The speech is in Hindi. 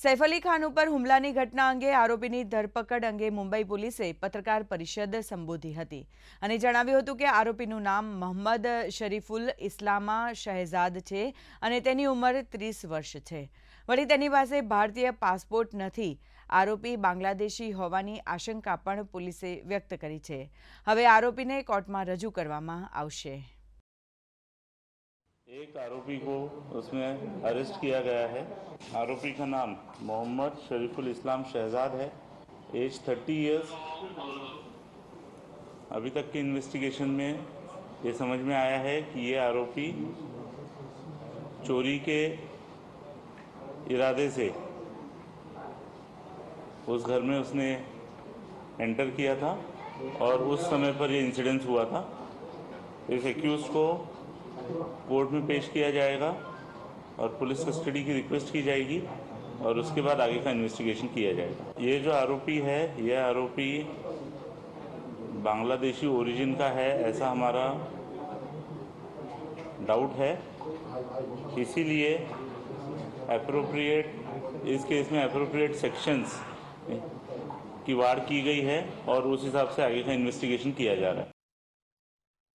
સૈફ અલી ખાન ઉપર હુમલાની ઘટના અંગે આરોપીની ધરપકડ અંગે મુંબઈ પોલીસે પત્રકાર પરિષદ સંબોધી હતી અને જણાવ્યું હતું કે આરોપીનું નામ મોહમ્મદ શરીફુલ ઇસ્લામા શહેજાદ છે અને તેની ઉંમર 30 વર્ષ છે। વળી તેની પાસે ભારતીય પાસપોર્ટ નથી। આરોપી બાંગ્લાદેશી હોવાની આશંકા પણ પોલીસે વ્યક્ત કરી છે। હવે આરોપીને કોર્ટમાં રજૂ કરવામાં આવશે। एक आरोपी को उसमें अरेस्ट किया गया है। आरोपी का नाम मोहम्मद शरीफुल इस्लाम शहजाद है। Age 30 years. अभी तक के इन्वेस्टिगेशन में ये समझ में आया है कि ये आरोपी चोरी के इरादे से उस घर में उसने एंटर किया था और उस समय पर ये इंसिडेंस हुआ था। इस एक्यूज को कोर्ट में पेश किया जाएगा और पुलिस कस्टडी की रिक्वेस्ट की जाएगी और उसके बाद आगे का इन्वेस्टिगेशन किया जाएगा। ये जो आरोपी है, यह आरोपी बांग्लादेशी ओरिजिन का है, ऐसा हमारा डाउट है। इसीलिए इस केस में एप्रोप्रिएट सेक्शंस की वार की गई है और उस हिसाब से आगे का इन्वेस्टिगेशन किया जा रहा है।